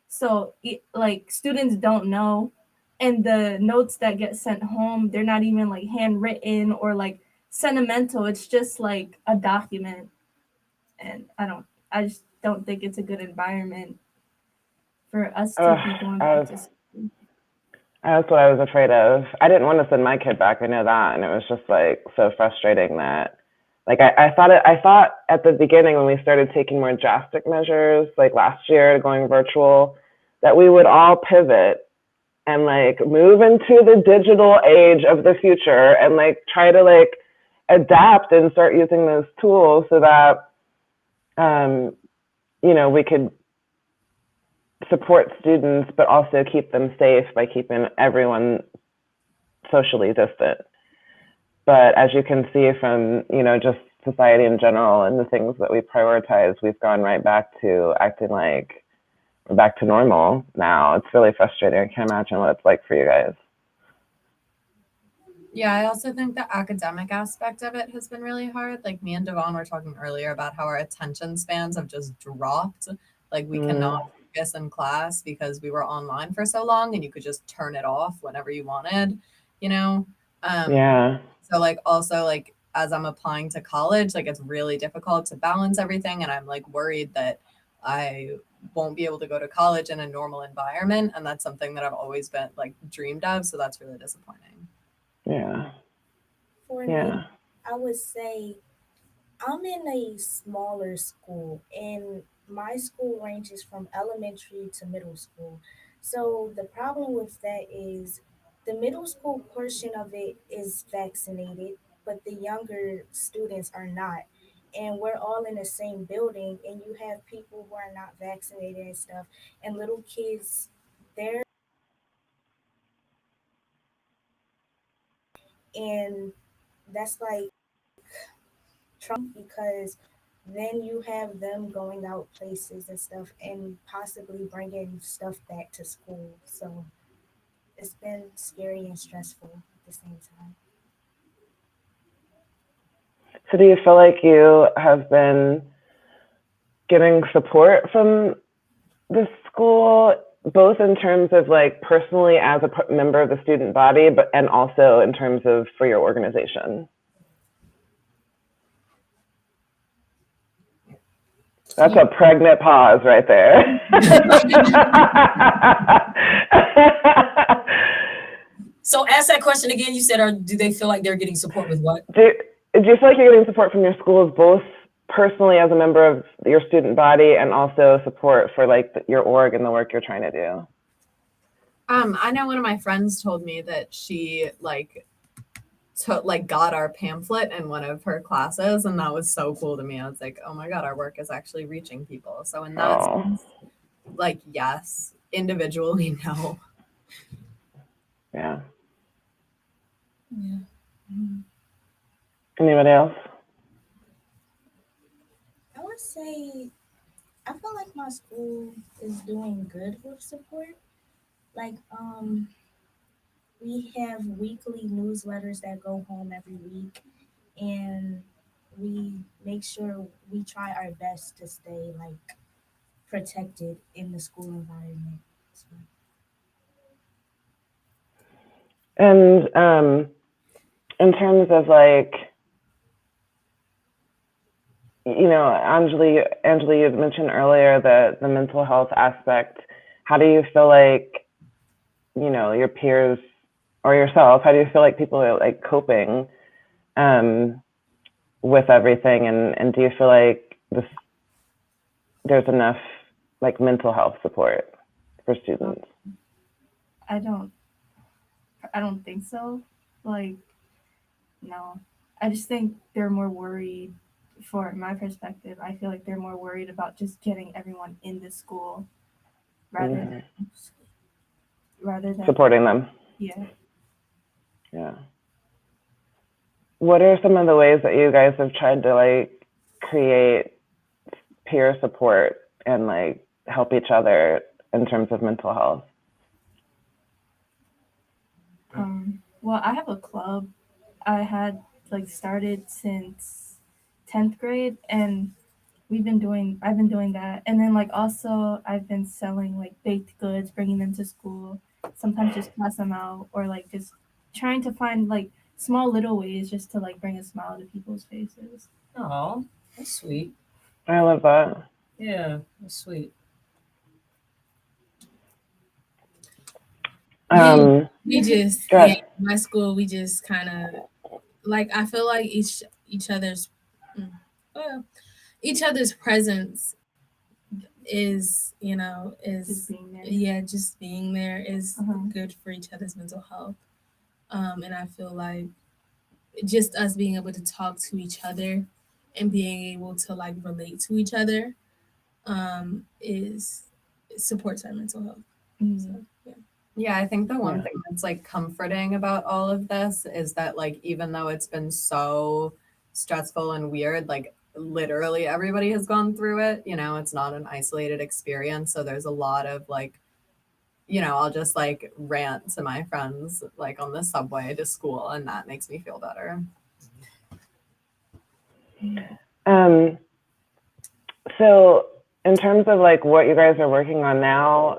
So like students don't know, and the notes that get sent home, they're not even like handwritten or like sentimental. It's just like a document. And I just don't think it's a good environment for us to be going back to school. That's what I was afraid of. I didn't want to send my kid back. I know that. And it was just like so frustrating that, like, I thought at the beginning when we started taking more drastic measures, like last year going virtual, that we would all pivot and like move into the digital age of the future and like try to like adapt and start using those tools so that, you know, we could support students, but also keep them safe by keeping everyone socially distant. But as you can see from, you know, just society in general and the things that we prioritize, we've gone right back to acting like we're back to normal now. It's really frustrating. I can't imagine what it's like for you guys. Yeah, I also think the academic aspect of it has been really hard. Like me and Devon were talking earlier about how our attention spans have just dropped. Like we cannot focus in class because we were online for so long and you could just turn it off whenever you wanted, you know? Yeah. So like also like as I'm applying to college, like it's really difficult to balance everything. And I'm like worried that I won't be able to go to college in a normal environment. And that's something that I've always been like dreamed of. So that's really disappointing. Yeah. For me, I would say I'm in a smaller school, and my school ranges from elementary to middle school. So the problem with that is the middle school portion of it is vaccinated, but the younger students are not. And we're all in the same building, and you have people who are not vaccinated and stuff, and little kids, they're and that's like Trump, because then you have them going out places and stuff and possibly bringing stuff back to school. So it's been scary and stressful at the same time. So do you feel like you have been getting support from the school, both in terms of like personally as a member of the student body, but and also in terms of for your organization? That's a pregnant pause right there. So ask that question again. You said, do they feel like they're getting support with what? Do you feel like you're getting support from your schools, both personally as a member of your student body and also support for like your org and the work you're trying to do? I know one of my friends told me that she got our pamphlet in one of her classes, and that was so cool to me. I was like, oh my God, our work is actually reaching people. So in that sense, like, yes, individually, no. Yeah. Yeah. Anybody else? I would say I feel like my school is doing good with support. Like, we have weekly newsletters that go home every week, and we make sure we try our best to stay like protected in the school environment. So. And in terms of like, you know, Angela, you had mentioned earlier the mental health aspect. How do you feel like, you know, your peers or yourself, how do you feel like people are like coping with everything? And do you feel like there's enough like mental health support for students? I don't think so. Like, no. I just think they're more worried, for my perspective, I feel like they're more worried about just getting everyone into school rather than supporting them. Yeah. Yeah. What are some of the ways that you guys have tried to like create peer support and like help each other in terms of mental health? Well, I have a club I had like started since 10th grade, and I've been doing that. And then like also I've been selling like baked goods, bringing them to school, sometimes just pass them out, or like just trying to find like small little ways just to like bring a smile to people's faces. Oh, that's sweet. I love that. Yeah, that's sweet. We just my school, we just kind of like, I feel like each other's presence is, you know, is just being there. Yeah, just being there is good for each other's mental health. And I feel like just us being able to talk to each other and being able to like relate to each other is supports our mental health. So, yeah. Yeah, I think the one thing that's like comforting about all of this is that like even though it's been so stressful and weird, like literally everybody has gone through it, you know, it's not an isolated experience. So there's a lot of like, you know, I'll just like rant to my friends like on the subway to school, and that makes me feel better. So in terms of like what you guys are working on now,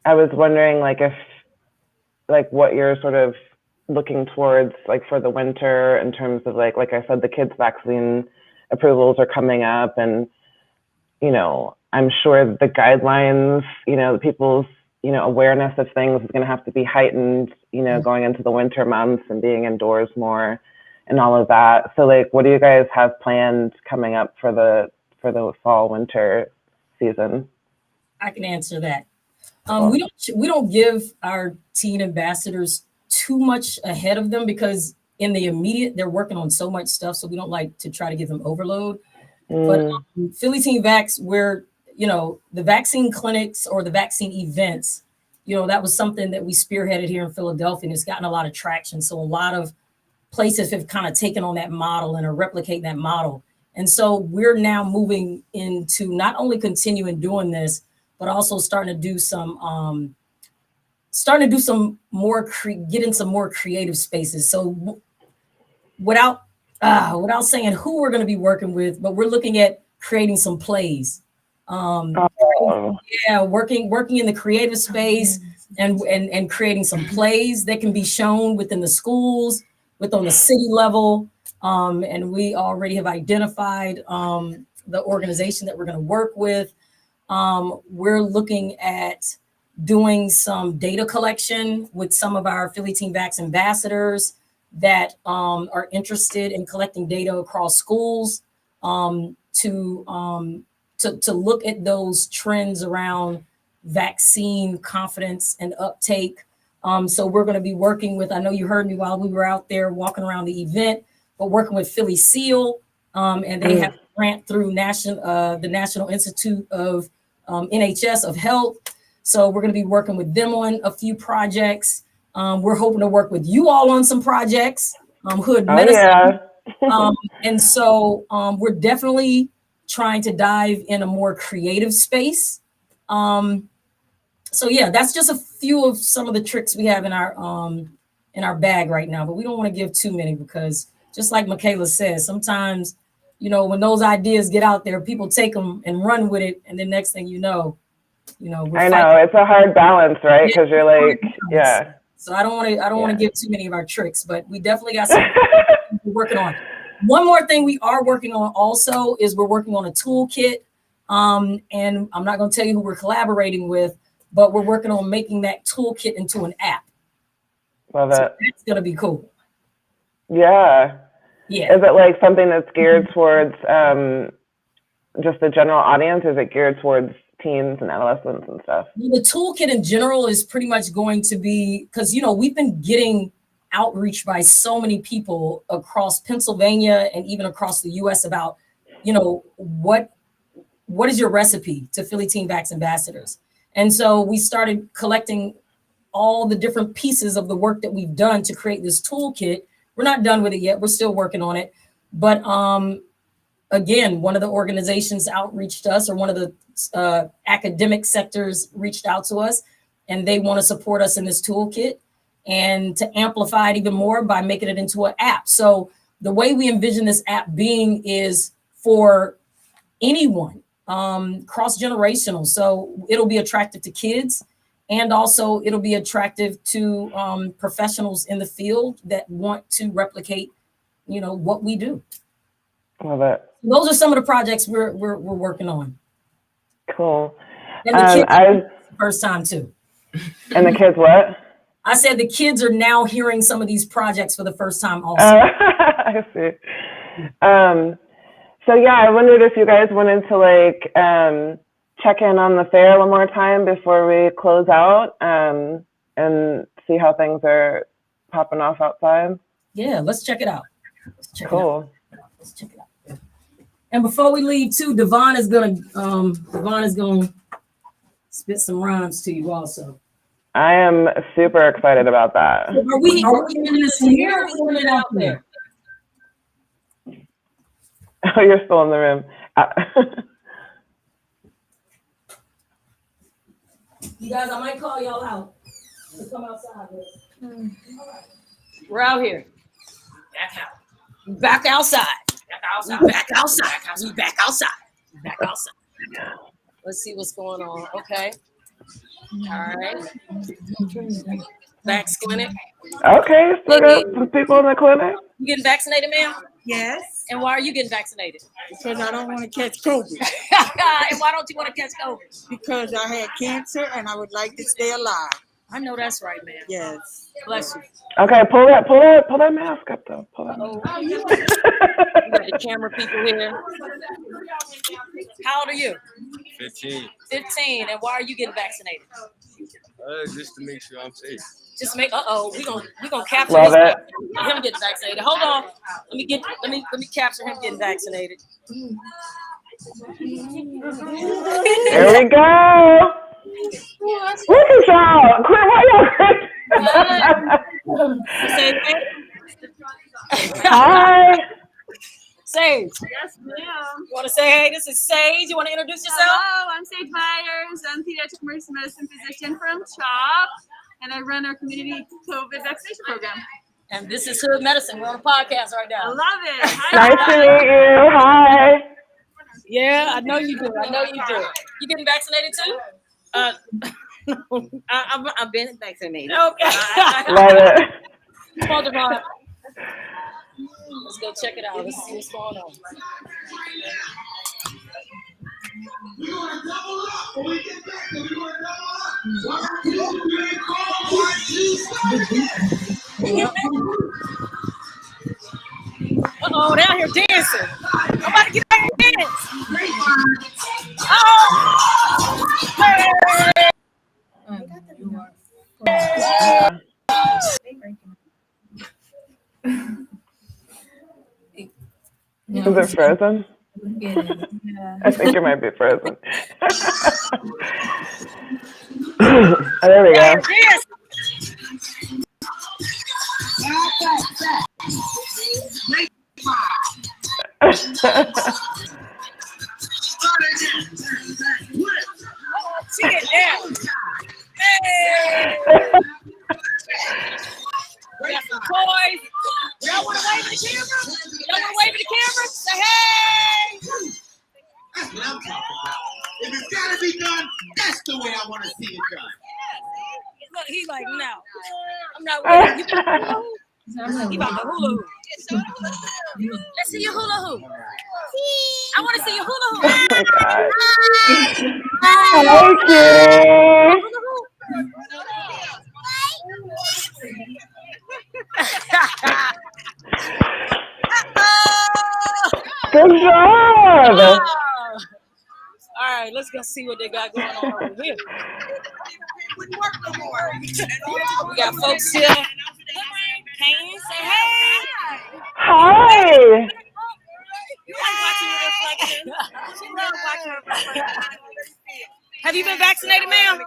I was wondering like if like what you're sort of looking towards like for the winter in terms of like I said, the kids' vaccine approvals are coming up, and you know, I'm sure the guidelines, you know, people's, you know, awareness of things is going to have to be heightened, you know, going into the winter months and being indoors more and all of that. So like, what do you guys have planned coming up for the fall winter season? I can answer that. We don't give our teen ambassadors too much ahead of them, because in the immediate they're working on so much stuff, so we don't like to try to give them overload. But Philly Teen Vaxx, where, you know, the vaccine clinics or the vaccine events, you know, that was something that we spearheaded here in Philadelphia, and it's gotten a lot of traction. So a lot of places have kind of taken on that model and are replicating that model. And so we're now moving into not only continuing doing this, but also starting to do some more, get in some more creative spaces. So without saying who we're going to be working with, but we're looking at creating some plays. Yeah, working in the creative space and creating some plays that can be shown within the schools, on the city level. And we already have identified the organization that we're going to work with. We're looking at doing some data collection with some of our Philly Teen Vaxx ambassadors that are interested in collecting data across schools to look at those trends around vaccine confidence and uptake. So we're going to be working with, I know you heard me while we were out there walking around the event, but working with Philly SEAL, and they have a grant through the National Institute of NHS of Health. So we're going to be working with them on a few projects. We're hoping to work with you all on some projects, Hood Medicine. And so we're definitely trying to dive in a more creative space. So yeah, that's just a few of some of the tricks we have in our bag right now, but we don't want to give too many because just like Michaela says, sometimes, you know, when those ideas get out there, people take them and run with it. And the next thing you know, I know it's a hard balance, right? Because you're like, yeah. So I don't want to give too many of our tricks, but we definitely got some we're working on. One more thing we are working on also is we're working on a toolkit. And I'm not going to tell you who we're collaborating with, but we're working on making that toolkit into an app. Love it. It's going to be cool. Yeah. Yeah. Is it like something that's geared towards just the general audience? Is it geared towards teens and adolescents and stuff? The toolkit in general is pretty much going to be, because, you know, we've been getting outreach by so many people across Pennsylvania and even across the US about, you know, what is your recipe to Philly Teen Vaxx ambassadors? And so we started collecting all the different pieces of the work that we've done to create this toolkit. We're not done with it yet. We're still working on it. But again, one of the organizations outreached us, or one of the academic sectors reached out to us, and they want to support us in this toolkit and to amplify it even more by making it into an app. So the way we envision this app being is for anyone, cross-generational. So it'll be attractive to kids, and also it'll be attractive to professionals in the field that want to replicate, you know, what we do. Love it. Those are some of the projects we're working on. Cool. And the kids first time too. And the kids what? I said the kids are now hearing some of these projects for the first time also. I see. So yeah, I wondered if you guys wanted to like check in on the fair one more time before we close out and see how things are popping off outside. Yeah, let's check it out. Cool. Let's check it out. And before we leave too, Devon is gonna spit some rhymes to you also. I am super excited about that. Are we doing this in here or are we doing it out there? Oh, you're still in the room. You guys, I might call y'all out. Come outside. We're out here. Back outside. Back outside. We back outside. Back outside. Let's see what's going on. Okay. All right. Vax clinic. Okay, still got some people in the clinic. You getting vaccinated, ma'am? Yes. And why are you getting vaccinated? Because I don't want to catch COVID. And why don't you want to catch COVID? Because I had cancer and I would like to stay alive. I know that's right, ma'am. Yes. Bless you. Okay, pull that mask up though. Pull that mask. You got the camera people here. How old are you? 15. 15. And why are you getting vaccinated? Just to make sure I'm safe. Just make. We gonna capture Love it. him getting vaccinated. Hold on. Let me capture him getting vaccinated. There we go. Look at y'all. Quit, why y'all? Say Hi. Sage. Yes, ma'am. You want to say hey? This is Sage. You want to introduce yourself? Hello, I'm Sage Myers. I'm pediatric emergency medicine physician from CHOP, and I run our community COVID vaccination program. And this is Hood Medicine. We're on a podcast right now. I love it. Hi, Nice to meet you. Hi. Yeah, I know you do. You getting vaccinated too? I've been vaccinated. Okay. Love it. Come on, Devon. Let's go check it out. Let's see what's going on. We're gonna double up when we get back. We're gonna double up. Uh-oh, they're out here dancing. I'm about to get out here and dance. Oh! Hey! Is it frozen? I think it might be frozen. Oh, there we go. She get down. Hey! We got some toys. Y'all want to wave at the camera? Y'all want to wave at the camera? Say hey! That's what I'm talking about. If it's gotta be done, that's the way I want to see it done. Look, he's like, no. I'm not waiting. You about to hula hoop? You about to hula hoop. Let's see your hula hoop. I want to see your hula hoop. Oh my God. Hi, cutie. Good job. All right, let's go see what they got going on over here. We got folks here. Painting. Say hey. Hi. You like watching your reflection? She loves watching her reflection. Have you been vaccinated, ma'am?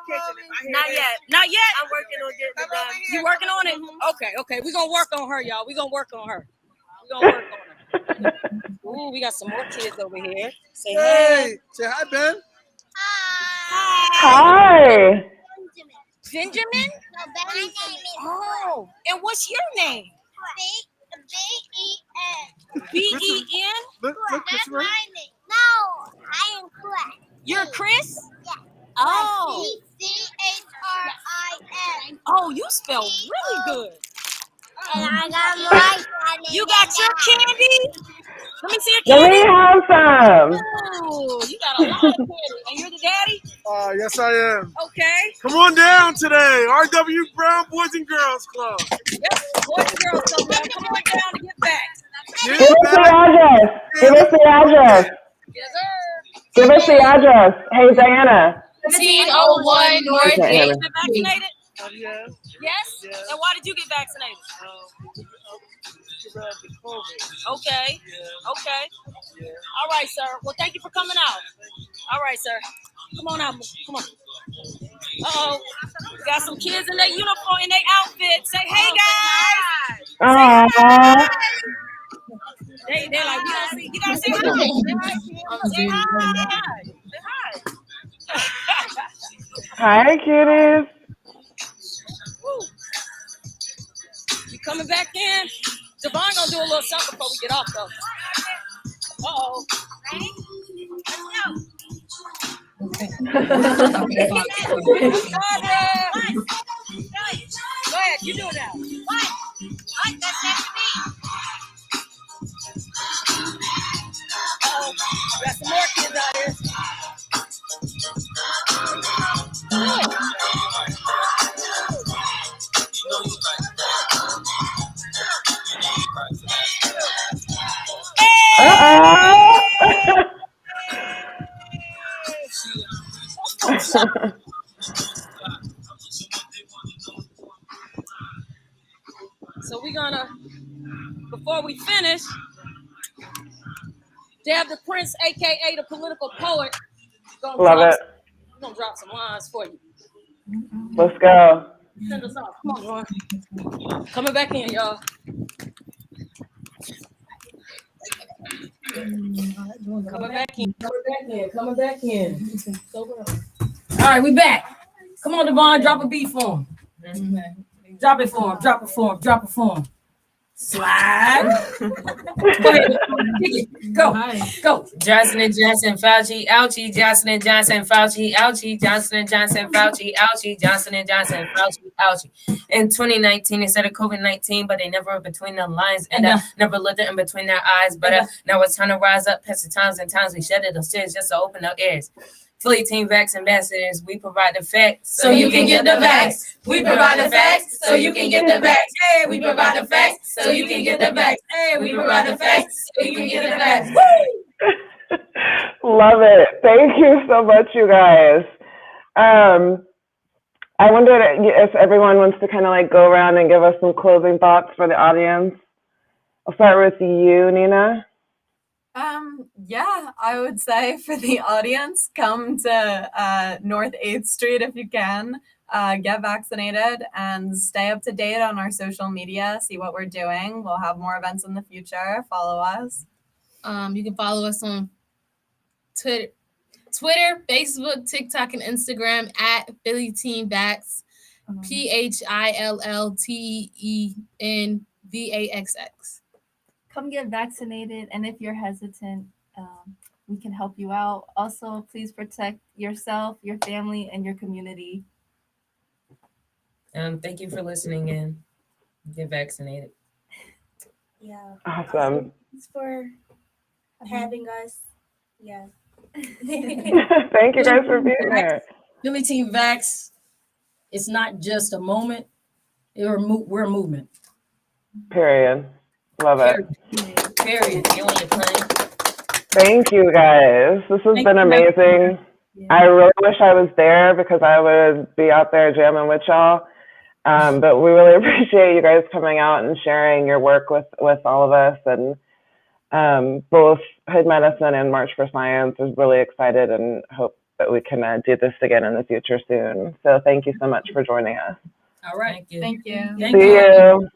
Not yet. Not yet? I'm working on getting it done. You working on it? Okay. We're going to work on her, y'all. We're going to work on her. Ooh, we got some more kids over here. Say hey. Say hi, Ben. Hi. Benjamin? No, Benjamin. Oh, and what's your name? B-E-N. B-E-N? That's my name. No, I am Chris. You're Chris? Yeah. Oh. C-H-R-I-S. Oh, you spell really good. And I got my You got your candy? Let me see your Let candy. me have some. Oh, you got a lot of candy. And you're the daddy? Yes, I am. Okay. Come on down today. R.W. Brown Boys and Girls Club. Yep, boys and girls come down. Come on down to get back. Give us the address. Give us the address. Yes, sir. Give us the address. Hey, Diana. 1501 North Okay, You Hannah. been vaccinated? Yes. Yes? And why did you get vaccinated? Okay. Okay. All right, sir. Well, thank you for coming out. All right, sir. Come on out. Come on. Uh-oh. We got some kids in their uniform, in their outfit. Say, hey, guys. Aww. They're like, you gotta say hi. Say hi. Say hi. Hi, cuties. Woo. You coming back in? Devon gonna do a little something before we get off, though. Uh-oh. Ready? Let's go. Go ahead, you do it now. What? That's next to me. Uh-oh. We got some more kids out here. So we're gonna, before we finish, Deb the Prince, aka the political poet, Love it. We're gonna drop some lines for you. Let's go. Send us off. Come on, Ron. Coming back in, y'all. Coming back in. Coming back in. All right, we back. Come on, Devon, drop a beat for him. Drop it for him. Drop it for him. Drop it for him. Slide. Go ahead. Go. Johnson & Johnson, Fauci, ouchie. Johnson & Johnson, Fauci, ouchie. Johnson & Johnson, Fauci, ouchie. Johnson & Johnson, Fauci, ouchie. In 2019, they said of COVID-19, but they never were between the lines and never looked it in between their eyes. But now it's time to rise up past the times and times we shedded those tears just to open our ears. Philly Teen Vaxx ambassadors, we provide the facts so you can get the vax. We provide the facts so you can get the vax. Hey, we provide the facts so you can get the vax. Hey, we provide the facts so you can get the vax. Woo! Love it. Thank you so much, you guys. I wondered if everyone wants to kind of like go around and give us some closing thoughts for the audience. I'll start with you, Nina. Yeah, I would say for the audience, come to North 8th Street if you can, get vaccinated and stay up to date on our social media, see what we're doing. We'll have more events in the future. Follow us. You can follow us on Twitter, Facebook, TikTok, and Instagram at Philly Teen Vaxx, PhillyTeenVaxx. Come get vaccinated, and if you're hesitant, we can help you out. Also, please protect yourself, your family, and your community. Thank you for listening in. Get vaccinated. Yeah. Awesome. Thanks for having us. Yeah. Thank you guys for being here. Philly Teen Vaxx, it's not just a moment. We're a movement. Period. Love it. Period. You on your plane. Thank you guys. This has been amazing. I really wish I was there because I would be out there jamming with y'all. But we really appreciate you guys coming out and sharing your work with all of us. And both Hood Medicine and March for Science is really excited and hope that we can do this again in the future soon. So thank you so much for joining us. All right. Thank you. See you.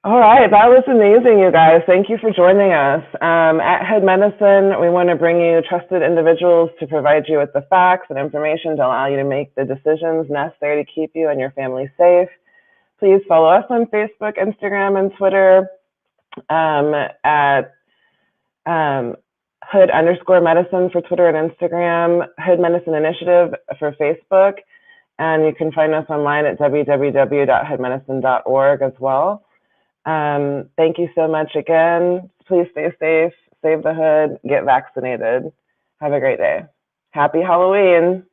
All right, that was amazing, you guys. Thank you for joining us. At Hood Medicine, we want to bring you trusted individuals to provide you with the facts and information to allow you to make the decisions necessary to keep you and your family safe. Please follow us on Facebook, Instagram, and Twitter at Hood_Medicine for Twitter and Instagram, Hood Medicine Initiative for Facebook, and you can find us online at www.hoodmedicine.org as well. Thank you so much again. Please stay safe, save the hood, get vaccinated. Have a great day. Happy Halloween.